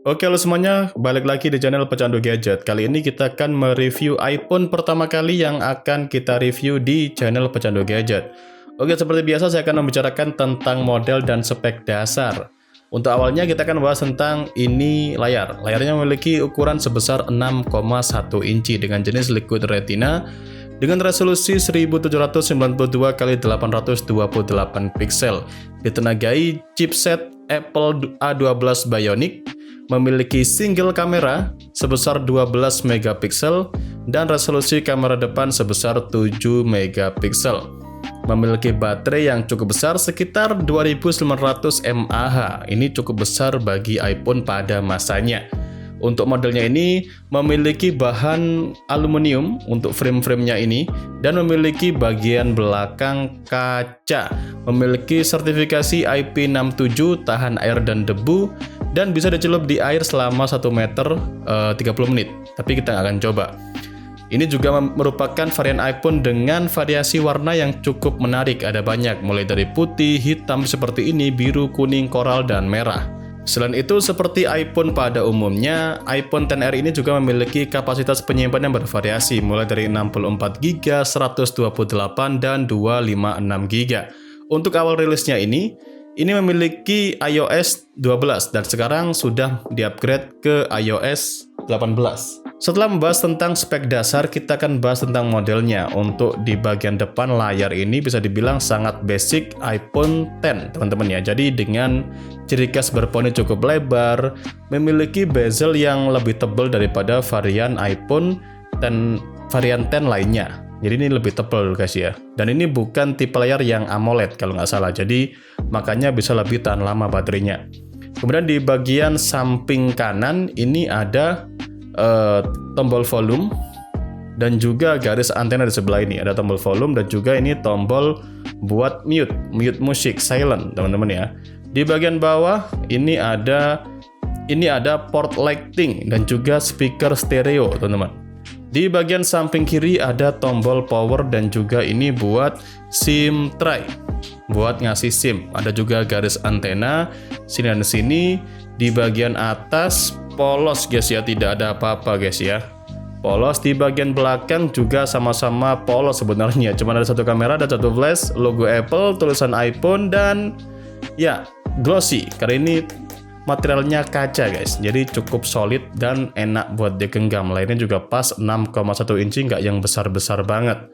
Oke halo semuanya, balik lagi di channel Pecandu Gadget. Kali ini kita akan mereview iPhone pertama kali yang akan kita review di channel Pecandu Gadget. Oke, seperti biasa saya akan membicarakan tentang model dan spek dasar. Untuk awalnya kita akan bahas tentang ini layar. Layarnya memiliki ukuran sebesar 6,1 inci dengan jenis Liquid Retina dengan resolusi 1792 x 828 pixel. Ditenagai chipset Apple A12 Bionic, memiliki single kamera sebesar 12 megapiksel dan resolusi kamera depan sebesar 7 megapiksel. Memiliki baterai yang cukup besar sekitar 2900 mAh. Ini cukup besar bagi iPhone pada masanya. Untuk modelnya ini memiliki bahan aluminium untuk frame-framenya ini dan memiliki bagian belakang kaca. Memiliki sertifikasi IP67 tahan air dan debu dan bisa dicelup di air selama 1 meter 30 menit. Tapi kita akan coba. Ini juga merupakan varian iPhone dengan variasi warna yang cukup menarik. Ada banyak, mulai dari putih, hitam seperti ini, biru, kuning, koral, dan merah. Selain itu, seperti iPhone pada umumnya, iPhone XR ini juga memiliki kapasitas penyimpanan yang bervariasi, mulai dari 64GB, 128, dan 256GB. Untuk awal rilisnya ini memiliki iOS 12 dan sekarang sudah di-upgrade ke iOS 18. Setelah membahas tentang spek dasar, kita akan bahas tentang modelnya. Untuk di bagian depan layar ini bisa dibilang sangat basic iPhone X, teman-teman ya. Jadi dengan ciri khas berponi cukup lebar, memiliki bezel yang lebih tebal daripada varian iPhone X varian X lainnya. Jadi ini lebih tebal guys ya. Dan ini bukan tipe layar yang AMOLED kalau nggak salah. Jadi makanya bisa lebih tahan lama baterainya. Kemudian di bagian samping kanan ini ada tombol volume dan juga garis antena di sebelah ini. Ada tombol volume dan juga ini tombol buat mute musik, silent teman-teman ya. Di bagian bawah ini ada port lighting dan juga speaker stereo teman-teman. Di bagian samping kiri ada tombol power dan juga ini buat SIM tray, buat ngasih SIM. Ada juga garis antena sini dan sini. Di bagian atas polos guys ya, tidak ada apa-apa guys ya. Polos. Di bagian belakang juga sama-sama polos sebenarnya. Cuma ada satu kamera, ada satu flash, logo Apple, tulisan iPhone, dan ya glossy karena ini materialnya kaca guys. Jadi cukup solid dan enak buat digenggam. Lainnya juga pas 6,1 inci, nggak yang besar-besar banget.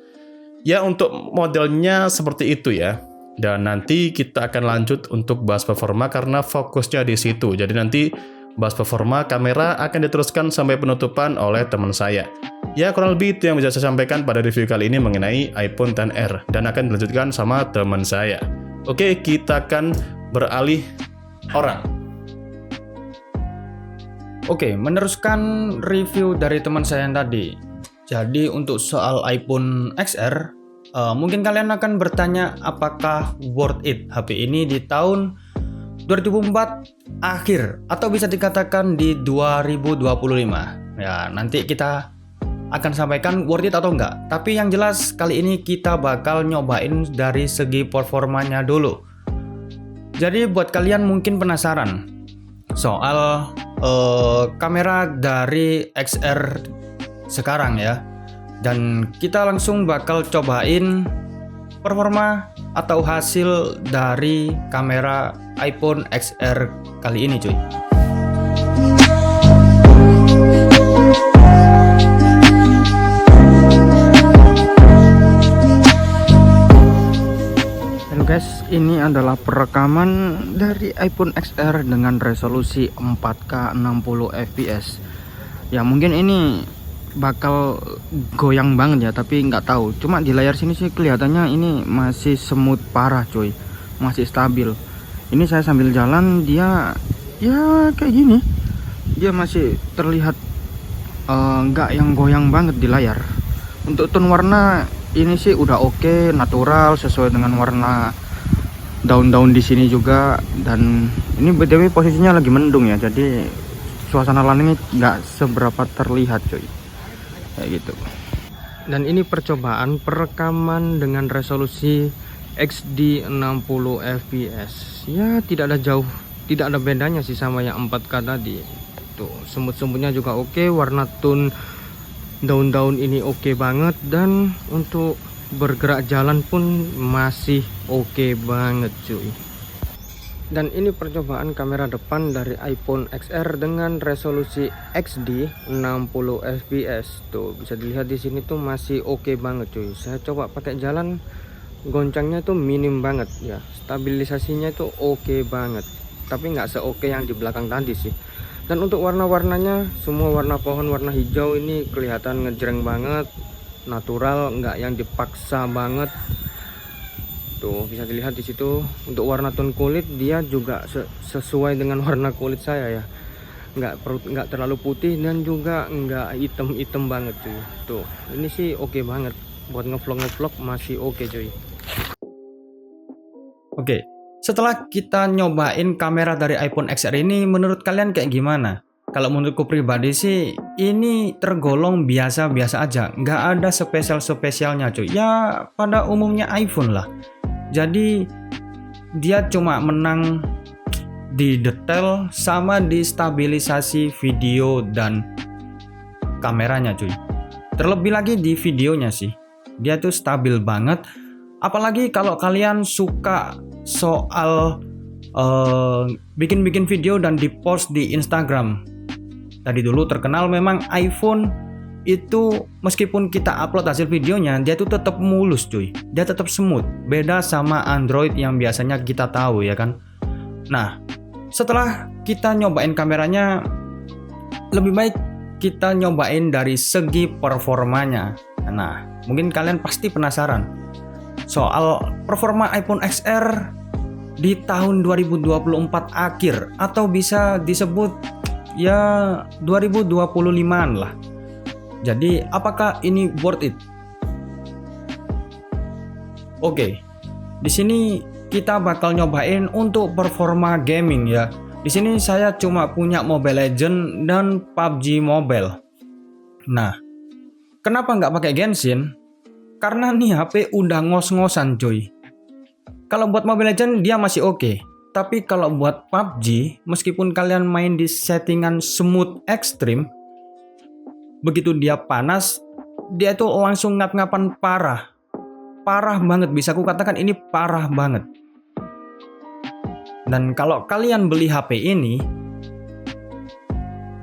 Ya untuk modelnya seperti itu ya. Dan nanti kita akan lanjut untuk bahas performa karena fokusnya di situ. Jadi nanti bahas performa kamera akan diteruskan sampai penutupan oleh teman saya. Ya kurang lebih itu yang bisa saya sampaikan pada review kali ini mengenai iPhone XR dan akan dilanjutkan sama teman saya. Oke, kita akan beralih orang. Oke, meneruskan review dari teman saya yang tadi. Jadi untuk soal iPhone XR, mungkin kalian akan bertanya apakah worth it HP ini di tahun 2004 akhir atau bisa dikatakan di 2025. Ya, nanti kita akan sampaikan worth it atau enggak. Tapi yang jelas kali ini kita bakal nyobain dari segi performanya dulu. Jadi buat kalian mungkin penasaran soal kamera dari XR sekarang ya. Dan kita langsung bakal cobain performa atau hasil dari kamera iPhone XR kali ini cuy. Halo guys, ini adalah perekaman dari iPhone XR dengan resolusi 4K 60 fps. Ya mungkin ini bakal goyang banget ya, tapi nggak tahu. Cuma di layar sini sih kelihatannya ini masih smooth parah cuy, masih stabil. Ini saya sambil jalan dia ya kayak gini, dia masih terlihat nggak yang goyang banget di layar. Untuk tone warna ini sih udah oke, natural sesuai dengan warna daun-daun di sini juga. Dan ini btw posisinya lagi mendung ya, jadi suasana langit nggak seberapa terlihat cuy. Kayak gitu. Dan ini percobaan perekaman dengan resolusi XD 60 fps. Ya tidak ada bedanya sih sama yang 4K tadi. Tuh, semut-semutnya juga oke, warna tone daun-daun ini oke banget, dan untuk bergerak jalan pun masih oke banget cuy. Dan ini percobaan kamera depan dari iPhone XR dengan resolusi XD 60 fps. Tuh bisa dilihat di sini tuh masih oke banget cuy. Saya coba pakai jalan, goncangnya tuh minim banget ya, stabilisasinya itu oke banget, tapi nggak seoke yang di belakang tadi sih. Dan untuk warna-warnanya, semua warna pohon warna hijau ini kelihatan ngejreng banget, natural, nggak yang dipaksa banget. Tuh bisa dilihat di situ. Untuk warna tone kulit dia juga sesuai dengan warna kulit saya ya, nggak terlalu putih dan juga nggak hitam banget cuy. Tuh ini sih oke banget buat ngevlog masih oke cuy. Oke, setelah kita nyobain kamera dari iPhone XR ini, menurut kalian kayak gimana? Kalau menurutku pribadi sih ini tergolong biasa-biasa aja, nggak ada spesialnya cuy. Ya pada umumnya iPhone lah. Jadi dia cuma menang di detail sama di stabilisasi video dan kameranya cuy. Terlebih lagi di videonya sih, dia tuh stabil banget. Apalagi kalau kalian suka soal bikin video dan di post di Instagram. Tadi dulu terkenal memang iPhone itu meskipun kita upload hasil videonya, dia tuh tetap mulus cuy, dia tetap smooth, beda sama Android yang biasanya kita tahu ya kan. Nah setelah kita nyobain kameranya, lebih baik kita nyobain dari segi performanya. Nah mungkin kalian pasti penasaran soal performa iPhone XR di tahun 2024 akhir, atau bisa disebut ya 2025an lah. Jadi apakah ini worth it? Oke, di sini kita bakal nyobain untuk performa gaming ya. Di sini saya cuma punya Mobile Legends dan PUBG Mobile. Nah, kenapa nggak pakai Genshin? Karena nih HP udah ngos-ngosan cuy. Kalau buat Mobile Legends dia masih oke. Tapi kalau buat PUBG, meskipun kalian main di settingan smooth ekstrim, begitu dia panas, dia itu langsung ngap-ngapan parah. Parah banget, bisa aku katakan ini parah banget. Dan kalau kalian beli HP ini,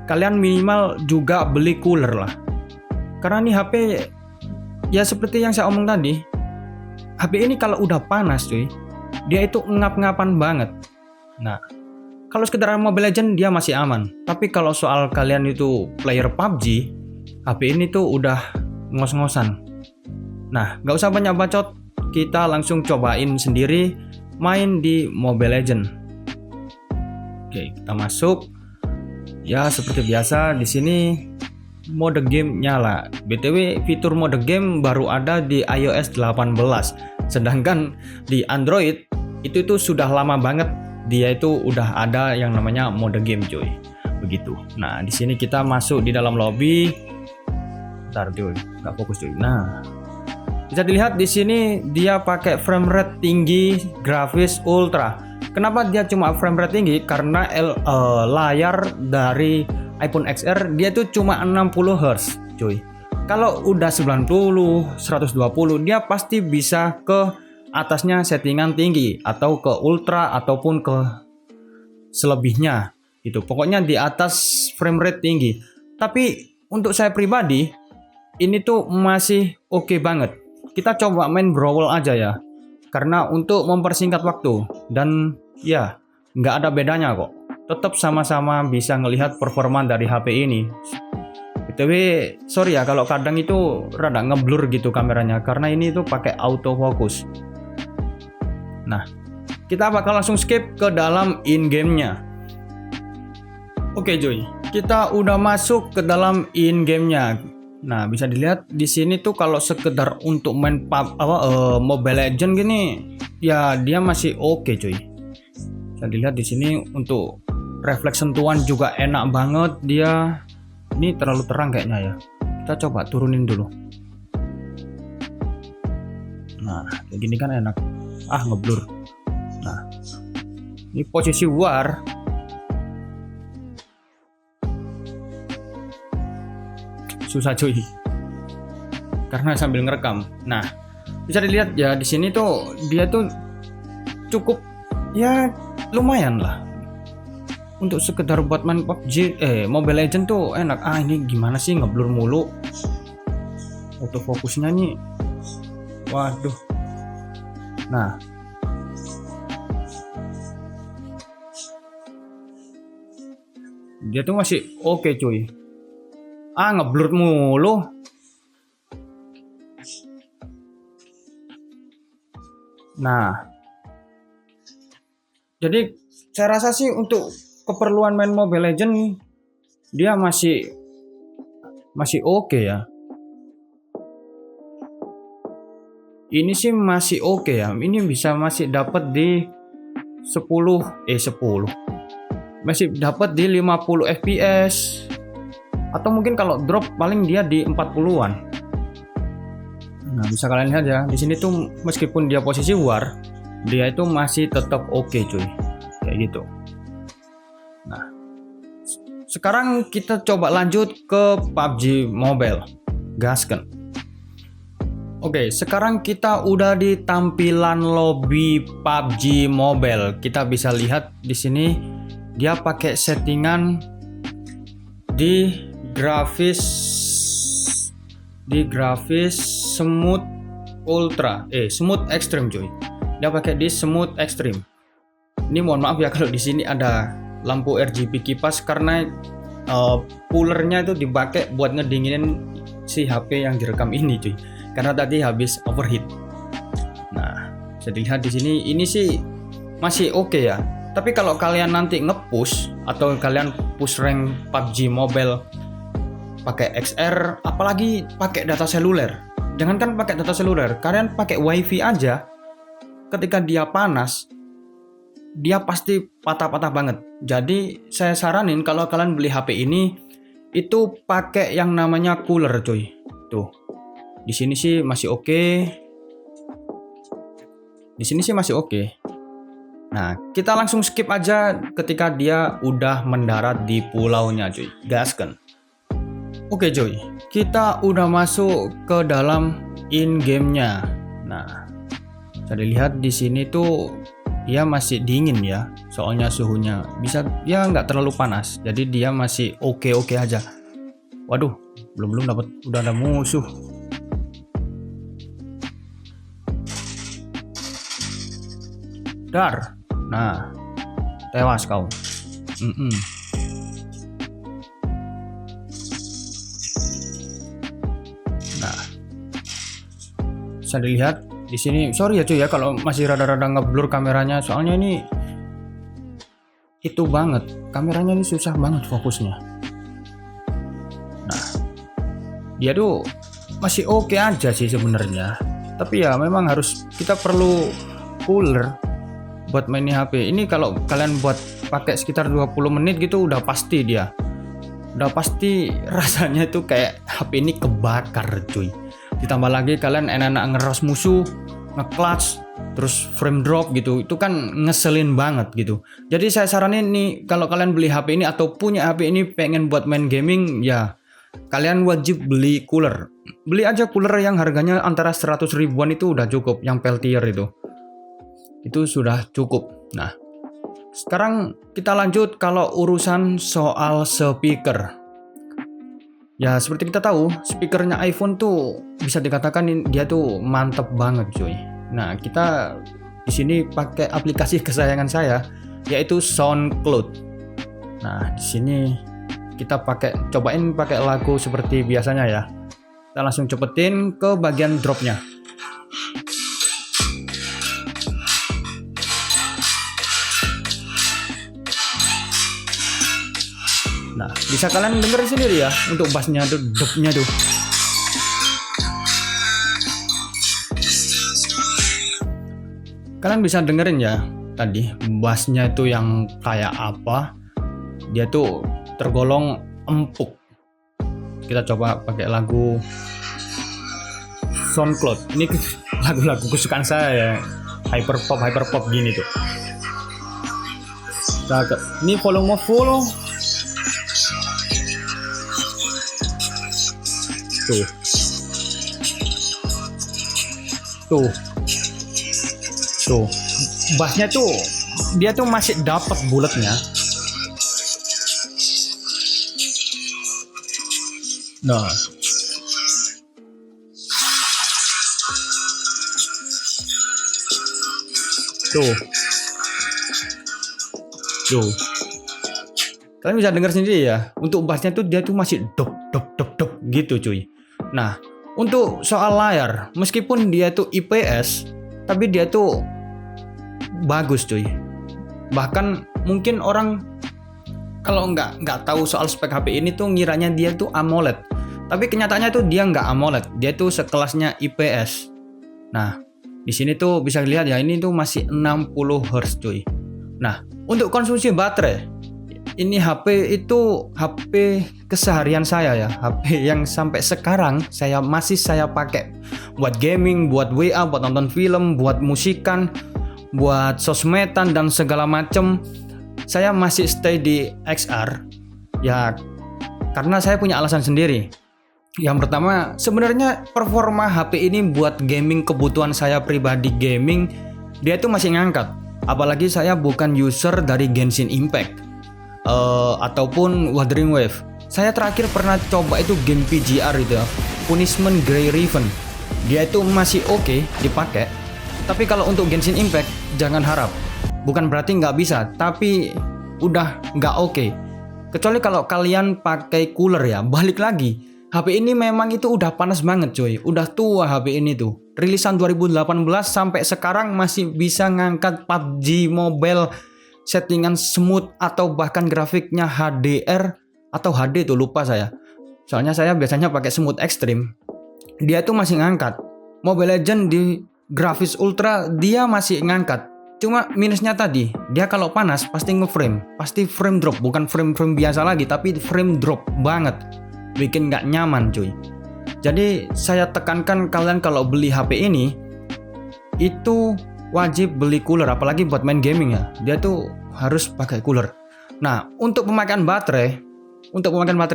kalian minimal juga beli cooler lah. Karena nih HP, ya seperti yang saya omong tadi, HP ini kalau udah panas cuy, dia itu ngap-ngapan banget. Nah, kalau sekedar Mobile Legends dia masih aman. Tapi kalau soal kalian itu player PUBG, HP ini tuh udah ngos-ngosan. Nah, gak usah banyak bacot, kita langsung cobain sendiri main di Mobile Legends. Oke, kita masuk. Ya seperti biasa di sini mode game nyala. BTW fitur mode game baru ada di iOS 18. Sedangkan di Android itu sudah lama banget dia itu udah ada yang namanya mode game cuy. Begitu. Nah, di sini kita masuk di dalam lobby. Bentar cuy, nggak fokus cuy. Nah, bisa dilihat di sini dia pakai frame rate tinggi, grafis ultra. Kenapa dia cuma frame rate tinggi? Karena layar dari iPhone XR dia tuh cuma 60 Hz cuy. Kalau udah 90, 120 dia pasti bisa ke atasnya settingan tinggi atau ke ultra ataupun ke selebihnya. Itu pokoknya di atas frame rate tinggi. Tapi untuk saya pribadi ini tuh masih oke banget. Kita coba main Brawl aja ya. Karena untuk mempersingkat waktu. Dan ya nggak ada bedanya kok. Tetap sama-sama bisa ngelihat performa dari HP ini. BTW sorry ya kalau kadang itu rada ngeblur gitu kameranya. Karena ini tuh pakai autofocus. Nah kita bakal langsung skip ke dalam in-game-nya. Oke Joy, kita udah masuk ke dalam in-game-nya. Nah, bisa dilihat di sini tuh kalau sekedar untuk main Mobile Legends gini, ya dia masih oke, cuy. Bisa dilihat di sini untuk refleks sentuhan juga enak banget dia. Ini terlalu terang kayaknya ya. Kita coba turunin dulu. Nah, kayak gini kan enak. Ah, ngeblur. Nah, ini posisi war. susah cuy. Karena sambil ngerekam. Nah, bisa dilihat ya di sini tuh dia tuh cukup ya lumayan lah. Untuk sekedar buat main PUBG, Mobile Legend tuh enak. Ini gimana sih ngeblur mulu. Autofokusnya nih. Waduh. Nah. Dia tuh masih oke cuy. Ngeblur mulu. Nah. Jadi saya rasa sih untuk keperluan main Mobile Legend dia masih oke ya. Ini sih masih oke ya. Ini bisa masih dapat di 10. Masih dapat di 50 fps. Atau mungkin kalau drop paling dia di 40-an. Nah, bisa kalian lihat ya. Di sini tuh meskipun dia posisi war, dia itu masih tetap oke cuy. Kayak gitu. Nah, sekarang kita coba lanjut ke PUBG Mobile. Gaskan. Oke, sekarang kita udah di tampilan lobby PUBG Mobile. Kita bisa lihat di sini dia pakai settingan di grafis smooth ultra, smooth extreme cuy. Dia pakai di smooth extreme. Ini mohon maaf ya kalau di sini ada lampu RGB kipas karena coolernya itu dipakai buat ngedinginin si HP yang direkam ini cuy. Karena tadi habis overheat. Nah, bisa dilihat di sini ini sih masih oke ya. Tapi kalau kalian nanti nge-push atau kalian push rank PUBG Mobile pakai XR, apalagi pakai data seluler. Jangankan pakai data seluler, kalian pakai WiFi aja. Ketika dia panas, dia pasti patah-patah banget. Jadi saya saranin kalau kalian beli HP ini itu pakai yang namanya cooler cuy. Tuh. Di sini sih masih oke. Di sini sih masih oke. Nah, kita langsung skip aja ketika dia udah mendarat di pulaunya cuy. Gaskan. Oke cuy, kita udah masuk ke dalam in-game-nya. Nah, bisa dilihat di sini tuh dia masih dingin ya. Soalnya suhunya bisa dia nggak terlalu panas. Jadi dia masih oke-oke aja. Waduh, belum dapat, udah ada musuh. Dar. Nah, tewas kau. Nah, bisa dilihat di sini. Sorry ya cuy ya kalau masih rada-rada ngeblur kameranya. Soalnya ini itu banget. Kameranya ini susah banget fokusnya. Nah, dia tuh masih oke aja sih sebenarnya. Tapi ya memang harus kita perlu cooler buat main HP ini. Kalau kalian buat pakai sekitar 20 menit gitu udah pasti rasanya itu kayak HP ini kebakar cuy. Ditambah lagi kalian enak-enak ngeros musuh, nge-clutch, terus frame drop gitu, itu kan ngeselin banget gitu. Jadi saya saranin nih kalau kalian beli HP ini atau punya HP ini pengen buat main gaming ya kalian wajib beli cooler. Beli aja cooler yang harganya antara 100 ribuan itu udah cukup, yang Peltier itu sudah cukup. Nah, sekarang kita lanjut kalau urusan soal speaker. Ya seperti kita tahu, speakernya iPhone tuh bisa dikatakan dia tuh mantep banget cuy. Nah, kita di sini pakai aplikasi kesayangan saya yaitu SoundCloud. Nah, di sini kita cobain pakai lagu seperti biasanya ya. Kita langsung cepetin ke bagian dropnya. Nah, bisa kalian dengerin sendiri ya untuk bassnya tuh, dropnya tuh. Kalian bisa dengerin ya tadi bassnya itu yang kayak apa. Dia tuh tergolong empuk. Kita coba pakai lagu SoundCloud. Ini lagu-lagu kesukaan saya ya. Hyperpop gini tuh. Ini volume full. Tuh. Tuh. Tuh. Bassnya tuh dia tuh masih dapat bulatnya. Nah. Tuh. Tuh. Kalian bisa dengar sendiri ya. Untuk bassnya tuh dia tuh masih dop dop dop dop gitu cuy. Nah, untuk soal layar, meskipun dia tuh IPS, tapi dia tuh bagus cuy. Bahkan mungkin orang kalau nggak tahu soal spek HP ini tuh ngiranya dia tuh AMOLED. Tapi kenyataannya tuh dia nggak AMOLED, dia tuh sekelasnya IPS. Nah, di sini tuh bisa lihat ya, ini tuh masih 60 Hz cuy. Nah, untuk konsumsi baterai, ini HP itu HP keseharian saya ya, HP yang sampai sekarang masih saya pakai buat gaming, buat WA, buat nonton film, buat musikan, buat sosmedan dan segala macem. Saya masih stay di XR ya, karena saya punya alasan sendiri. Yang pertama, sebenarnya performa HP ini buat gaming, kebutuhan saya pribadi gaming, dia itu masih ngangkat. Apalagi saya bukan user dari Genshin Impact ataupun Wuthering Wave. Saya terakhir pernah coba itu game PGR itu ya, Punishment Grey Riven. Dia itu masih oke dipakai. Tapi kalau untuk Genshin Impact jangan harap. Bukan berarti nggak bisa, tapi udah nggak oke. Kecuali kalau kalian pakai cooler ya. Balik lagi, HP ini memang itu udah panas banget coy. Udah tua HP ini tuh. Rilisan 2018 sampai sekarang masih bisa ngangkat PUBG Mobile, settingan smooth atau bahkan grafiknya HDR atau HD tuh lupa saya. Soalnya saya biasanya pakai smooth extreme. Dia tuh masih ngangkat. Mobile Legends di grafis ultra dia masih ngangkat. Cuma minusnya tadi, dia kalau panas pasti ngeframe, pasti frame drop, bukan frame biasa lagi, tapi frame drop banget, bikin nggak nyaman cuy. Jadi saya tekankan kalian kalau beli HP ini, itu wajib beli cooler, apalagi buat main gaming ya, dia tuh harus pakai cooler. Nah, untuk pemakaian baterai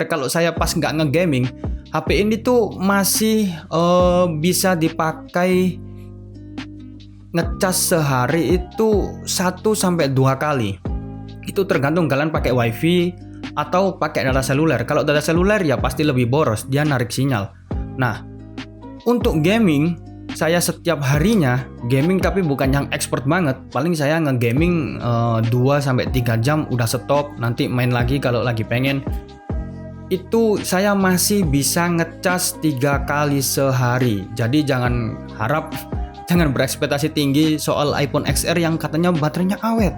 kalau saya pas nggak nge-gaming, HP ini tuh masih bisa dipakai ngecas sehari itu 1-2 kali. Itu tergantung kalian pakai wifi atau pakai data seluler. Kalau data seluler ya pasti lebih boros, dia narik sinyal. Nah, untuk gaming saya setiap harinya gaming, tapi bukan yang expert banget. Paling saya nge-gaming 2-3 jam udah stop, nanti main lagi kalau lagi pengen. Itu saya masih bisa ngecas 3 kali sehari. Jadi jangan berekspektasi tinggi soal iPhone XR yang katanya baterainya awet.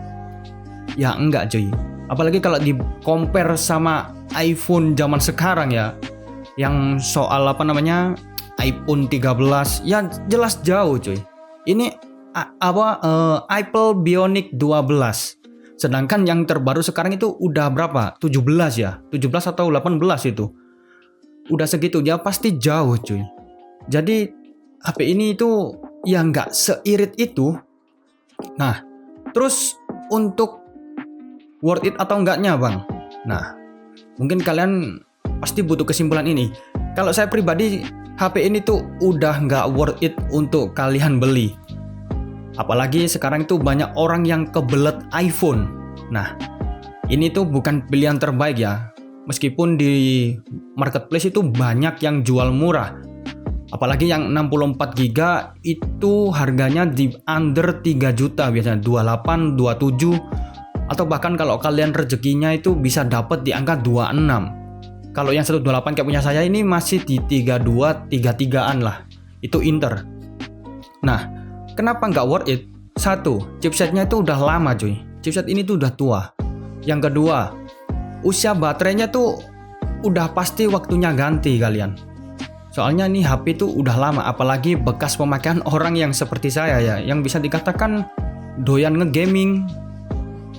Ya enggak cuy. Apalagi kalau di compare sama iPhone zaman sekarang ya, yang soal iPhone 13 ya jelas jauh cuy. Ini Apple Bionic 12. Sedangkan yang terbaru sekarang itu udah berapa? 17 ya? 17 atau 18 itu. Udah segitu, dia pasti jauh cuy. Jadi HP ini itu ya nggak seirit itu. Nah, terus untuk worth it atau enggaknya bang? Nah, mungkin kalian pasti butuh kesimpulan ini. Kalau saya pribadi, HP ini tuh udah nggak worth it untuk kalian beli. Apalagi sekarang itu banyak orang yang kebelet iPhone. Nah, ini tuh bukan pilihan terbaik ya. Meskipun di marketplace itu banyak yang jual murah. Apalagi yang 64 GB itu harganya di under 3 juta biasanya, 28, 27, atau bahkan kalau kalian rezekinya itu bisa dapat di angka 26. Kalau yang 128 kayak punya saya ini masih di 32, 33-an lah. Itu Inter. Nah, kenapa nggak worth it? Satu, chipsetnya itu udah lama cuy. Chipset ini tuh udah tua. Yang kedua, usia baterainya tuh udah pasti waktunya ganti kalian. Soalnya nih HP itu udah lama, apalagi bekas pemakaian orang yang seperti saya ya, yang bisa dikatakan doyan nge-gaming.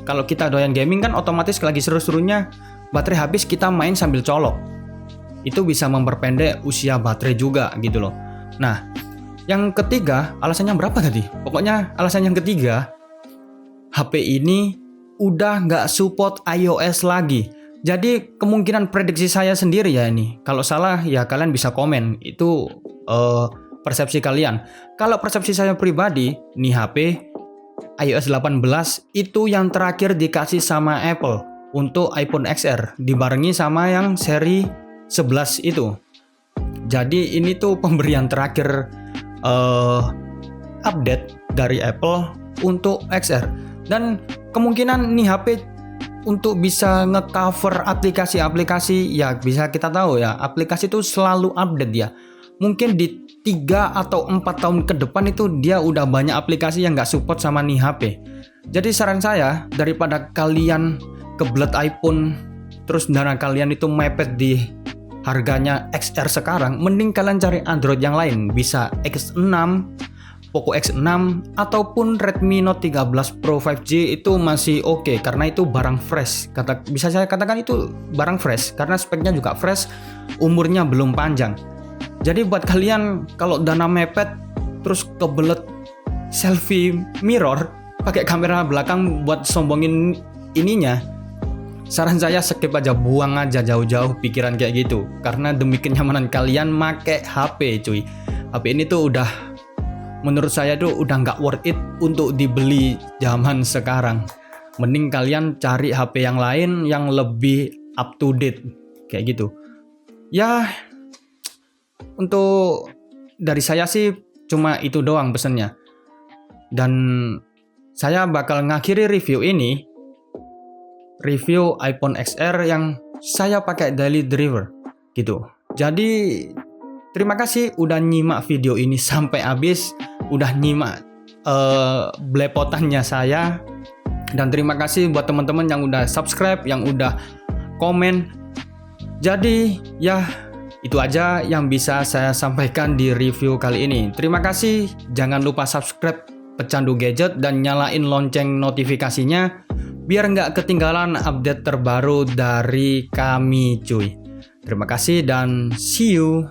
Kalau kita doyan gaming kan otomatis lagi seru-serunya baterai habis kita main sambil colok. Itu bisa memperpendek usia baterai juga gitu loh. Nah, yang ketiga, alasannya berapa tadi? Pokoknya alasan yang ketiga, HP ini udah nggak support iOS lagi. Jadi kemungkinan prediksi saya sendiri ya ini. Kalau salah ya kalian bisa komen. Itu persepsi kalian. Kalau persepsi saya pribadi, nih HP iOS 18 itu yang terakhir dikasih sama Apple untuk iPhone XR dibarengi sama yang seri 11 itu. Jadi ini tuh pemberian terakhir update dari Apple untuk XR. Dan kemungkinan nih HP untuk bisa ngecover aplikasi-aplikasi, ya bisa kita tahu ya, aplikasi itu selalu update ya. Mungkin di 3 atau 4 tahun ke depan itu dia udah banyak aplikasi yang nggak support sama nih HP. Jadi saran saya, daripada kalian kebelet iPhone terus dana kalian itu mepet di harganya XR sekarang, mending kalian cari Android yang lain. Bisa X6, Poco X6 ataupun Redmi Note 13 Pro 5G itu masih oke, karena itu barang fresh. Bisa saya katakan itu barang fresh karena speknya juga fresh, umurnya belum panjang. Jadi buat kalian kalau dana mepet terus kebelet selfie mirror pakai kamera belakang buat sombongin ininya, saran saya skip aja, buang aja jauh-jauh pikiran kayak gitu. Karena demi kenyamanan kalian make HP cuy. HP ini tuh udah, menurut saya tuh udah nggak worth it untuk dibeli zaman sekarang. Mending kalian cari HP yang lain yang lebih up to date kayak gitu. Ya, untuk dari saya sih cuma itu doang pesannya. Dan saya bakal ngakhiri review ini, review iPhone XR yang saya pakai daily driver gitu. Jadi terima kasih udah nyimak video ini sampai habis, udah nyimak belepotannya saya. Dan terima kasih buat teman-teman yang udah subscribe, yang udah komen. Jadi ya itu aja yang bisa saya sampaikan di review kali ini. Terima kasih, jangan lupa subscribe Pecandu Gadget dan nyalain lonceng notifikasinya biar nggak ketinggalan update terbaru dari kami cuy. Terima kasih dan see you.